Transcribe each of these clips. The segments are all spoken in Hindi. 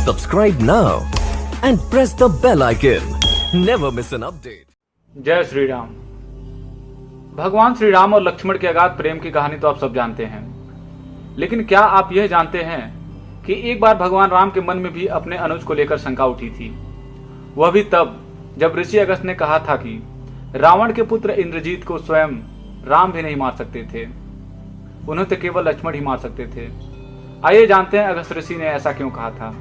Subscribe now and press the bell icon. Never miss an update. जय श्री राम। भगवान श्री राम और लक्ष्मण के अगाध प्रेम की कहानी तो आप सब जानते हैं, लेकिन क्या आप यह जानते हैं कि एक बार भगवान राम के मन में भी अपने अनुज को लेकर शंका उठी थी। वह भी तब जब ऋषि अगस्त ने कहा था कि रावण के पुत्र इंद्रजीत को स्वयं राम भी नहीं मार सकते थे, उन्हें तो केवल लक्ष्मण ही मार सकते थे। आइए जानते हैं अगस्त ऋषि ने ऐसा क्यों कहा था।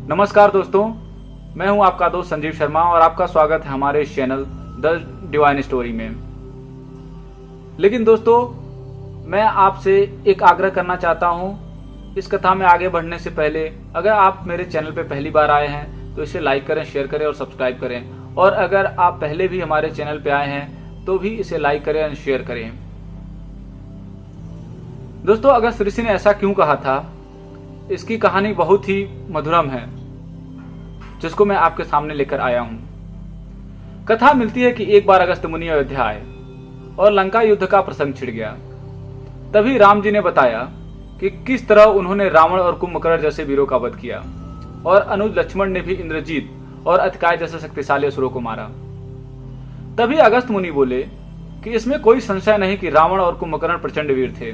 नमस्कार दोस्तों, मैं हूं आपका दोस्त संजीव शर्मा और आपका स्वागत है हमारे इस चैनल द डिवाइन स्टोरी में। लेकिन दोस्तों, मैं आपसे एक आग्रह करना चाहता हूं। इस कथा में आगे बढ़ने से पहले अगर आप मेरे चैनल पर पहली बार आए हैं तो इसे लाइक करें, शेयर करें और सब्सक्राइब करें, और अगर आप पहले भी हमारे चैनल पर आए हैं तो भी इसे लाइक करें और शेयर करें। दोस्तों, अगस्त ऋषि ने ऐसा क्यों कहा था, इसकी कहानी बहुत ही मधुरम है जिसको मैं आपके सामने लेकर आया हूं। कथा मिलती है कि एक बार अगस्त मुनि अयोध्या आए और लंका युद्ध का प्रसंग छिड़ गया। तभी राम जी ने बताया कि किस तरह उन्होंने रावण और कुंभकर्ण जैसे वीरों का वध किया और अनुज लक्ष्मण ने भी इंद्रजीत और अतिकाय जैसे शक्तिशाली असुरों को मारा। तभी अगस्त मुनि बोले कि इसमें कोई संशय नहीं कि रावण और कुंभकर्ण प्रचंड वीर थे,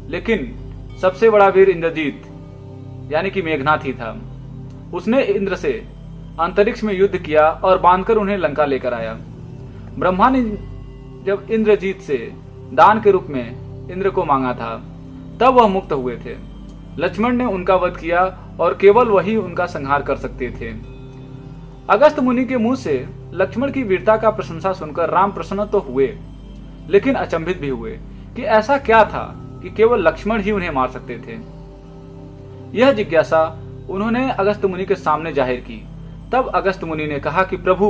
लेकिन सबसे बड़ा वीर इंद्रजीत यानी कि मेघनाथ ही था। उसने इंद्र से अंतरिक्ष में युद्ध किया और बांधकर उन्हें लंका लेकर आया। ब्रह्मा ने जब इंद्रजीत से दान के रूप में इंद्र को मांगा था तब वह मुक्त हुए थे। लक्ष्मण ने उनका वध किया और केवल वही उनका संहार कर सकते थे। अगस्त मुनि के मुंह से लक्ष्मण की वीरता का प्रशंसा सुनकर राम प्रसन्न तो हुए, लेकिन अचंभित भी हुए कि ऐसा क्या था कि केवल लक्ष्मण ही उन्हें मार सकते थे। यह जिज्ञासा उन्होंने अगस्त मुनि के सामने जाहिर की। तब अगस्त मुनि ने कहा कि प्रभु,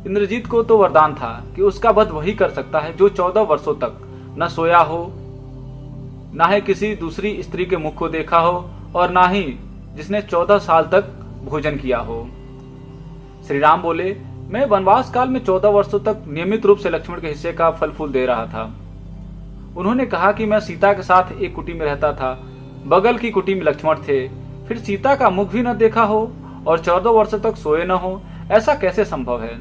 इंद्रजीत को तो वरदान था कि उसका वध वही कर सकता है जो 14 वर्षों तक न सोया हो, न ही किसी दूसरी स्त्री के मुख को देखा हो, और न ही जिसने 14 साल तक भोजन किया हो। श्री राम बोले, मैं वनवास काल में 14 वर्षों तक नियमित रूप से लक्ष्मण के हिस्से का फल फूल दे रहा था। उन्होंने कहा कि मैं सीता के साथ एक कुटी में रहता था, बगल की कुटी में लक्ष्मण थे, फिर सीता का मुख भी न देखा हो और 14 वर्ष तक सोए न हो, ऐसा कैसे संभव है।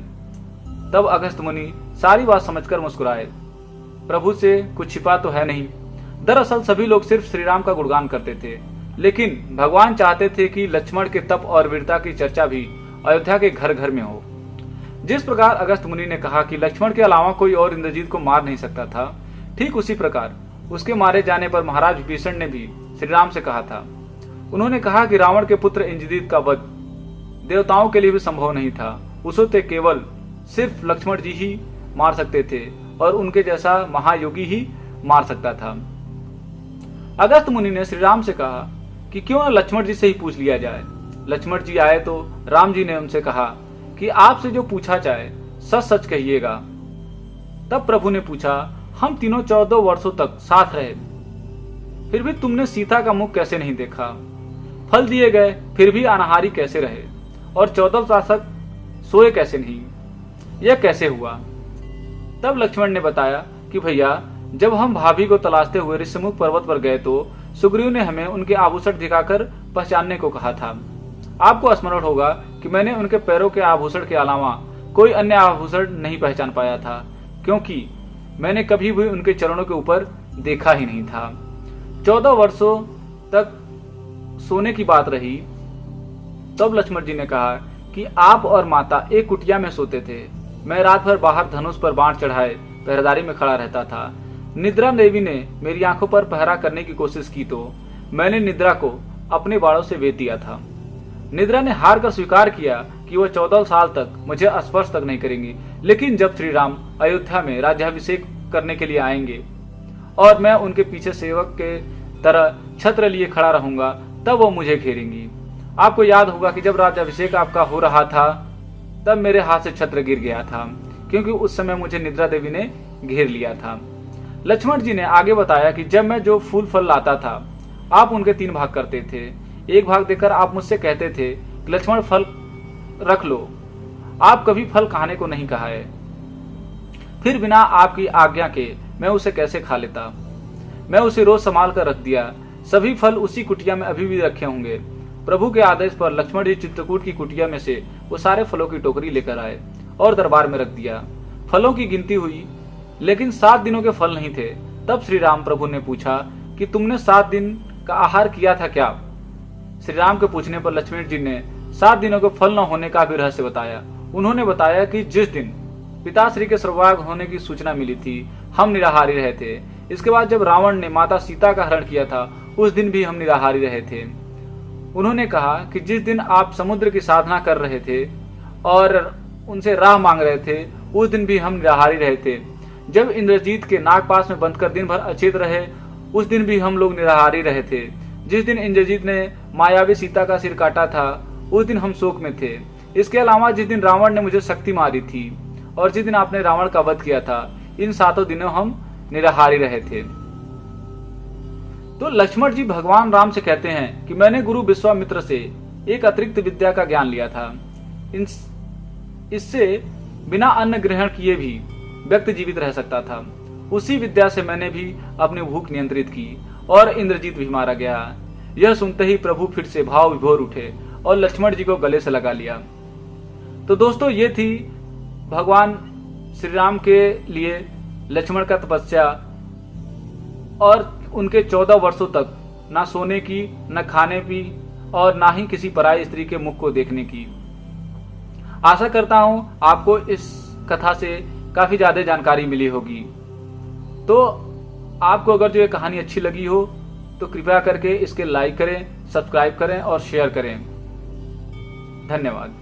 तब अगस्त मुनि सारी बात समझकर मुस्कुराए। प्रभु से कुछ छिपा तो है नहीं। दरअसल सभी लोग सिर्फ श्री राम का गुणगान करते थे, लेकिन भगवान चाहते थे कि लक्ष्मण के तप और वीरता की चर्चा भी अयोध्या के घर घर में हो। जिस प्रकार अगस्त मुनि ने कहा कि लक्ष्मण के अलावा कोई और इंद्रजीत को मार नहीं सकता था, ठीक उसी प्रकार उसके मारे जाने पर महाराज विभीषण ने भी श्री राम से कहा था। उन्होंने कहा कि रावण के पुत्र इंद्रजीत का वध देवताओं के लिए भी संभव नहीं था, उसे तो केवल सिर्फ लक्ष्मण जी ही मार सकते थे और उनके जैसा महायोगी ही मार सकता था। अगस्त मुनि ने श्री राम से कहा कि क्यों न लक्ष्मण जी से ही पूछ लिया जाए। लक्ष्मण जी आए तो राम जी ने उनसे कहा कि आपसे जो पूछा जाए सच सच कहिएगा। तब प्रभु ने पूछा, हम तीनों 14 वर्षों तक साथ रहे, फिर भी तुमने सीता का मुख कैसे नहीं देखा? फल दिए गए फिर भी अनाहारी कैसे रहे, और 14 साल तक सोए कैसे नहीं? यह कैसे हुआ? तब लक्ष्मण ने बताया कि भैया, जब हम भाभी को तलाशते हुए ऋषिमुख पर्वत पर गए तो सुग्रीव ने हमें उनके आभूषण दिखाकर पहचानने को कहा था। आपको स्मरण होगा कि मैंने उनके पैरों के आभूषण के अलावा कोई अन्य आभूषण नहीं पहचान पाया था, क्योंकि मैंने कभी भी उनके चरणों के ऊपर देखा ही नहीं था। 14 वर्षों तक सोने की बात रही। तब लक्ष्मण जी ने कहा कि आप और माता एक कुटिया में सोते थे। मैं रात भर बाहर धनुष पर बाण चढ़ाए पहरेदारी में खड़ा रहता था। निद्रा देवी ने मेरी आंखों पर पहरा करने की कोशिश की तो मैंने निद्रा को अपने बाणों से वेध दिया था। निद्रा ने हार कर स्वीकार किया कि वह 14 साल तक मुझे स्पर्श तक नहीं करेंगी, लेकिन जब श्री राम अयोध्या में राज्याभिषेक करने के लिए आएंगे और मैं उनके पीछे सेवक के तरह छत्र लिए खड़ा रहूंगा, तब वो मुझे घेरेंगी। आपको याद होगा कि जब राज्याभिषेक आपका हो रहा था तब मेरे हाथ से छत्र गिर गया था, क्योंकि उस समय मुझे निद्रा देवी ने घेर लिया था। लक्ष्मण जी ने आगे बताया कि जब मैं जो फूल फल लाता था आप उनके 3 भाग करते थे। एक भाग देकर आप मुझसे कहते थे कि लक्ष्मण फल रख लो। आप कभी फल खाने को नहीं कहा है, फिर बिना आपकी आज्ञा के मैं उसे कैसे खा लेता। मैं उसे रोज संभाल कर रख दिया। सभी फल उसी कुटिया में अभी भी रखे होंगे। प्रभु के आदेश पर लक्ष्मण जी चित्रकूट की कुटिया में से वो सारे फलों की टोकरी लेकर आए और दरबार में रख दिया। फलों की गिनती हुई, लेकिन 7 दिनों के फल नहीं थे। तब श्री राम प्रभु ने पूछा कि तुमने 7 दिन का आहार किया था क्या? श्री राम के पूछने पर लक्ष्मण जी ने 7 दिनों के फल न होने का भी रहस्य बताया। उन्होंने बताया कि जिस दिन पिताश्री के सर्वभाग होने की सूचना मिली थी, हम निराहारी रहे थे। इसके बाद जब रावण ने माता सीता का हरण किया था, उस दिन भी हम निराहारी रहे थे। उन्होंने कहा कि जिस दिन आप समुद्र की साधना कर रहे थे और उनसे राह मांग रहे थे, उस दिन भी हम निराहारी रहे थे। जब इंद्रजीत के नागपाश में बंद कर दिन भर अचेत रहे, उस दिन भी हम लोग निराहारी रहे थे। जिस दिन इंद्रजीत ने मायावी सीता का सिर काटा था, उस दिन हम शोक में थे। इसके अलावा जिस दिन रावण ने मुझे शक्ति मारी थी और जिस दिन आपने रावण का वध किया था, इन 7 दिनों हम निराहारी रहे थे। तो लक्ष्मण जी भगवान राम से कहते हैं कि मैंने गुरु विश्वामित्र से एक अतिरिक्त विद्या का ज्ञान लिया था। इससे बिना अन्न ग्रहण किए भी व्यक्ति जीवित रह सकता था। उसी विद्या से मैंने भी अपनी भूख नियंत्रित की और इंद्रजीत भी मारा गया। यह सुनते ही प्रभु फिर से भाव विभोर उठे और लक्ष्मण जी को गले से लगा लिया। तो दोस्तों, ये थी भगवान श्री राम के लिए लक्ष्मण का तपस्या और उनके 14 वर्षों तक ना सोने की, न खाने की और ना ही किसी पराई स्त्री के मुख को देखने की। आशा करता हूं आपको इस कथा से काफी ज्यादा जानकारी मिली होगी। तो आपको अगर जो ये कहानी अच्छी लगी हो तो कृपया करके इसके लाइक करें, सब्सक्राइब करें और शेयर करें। धन्यवाद।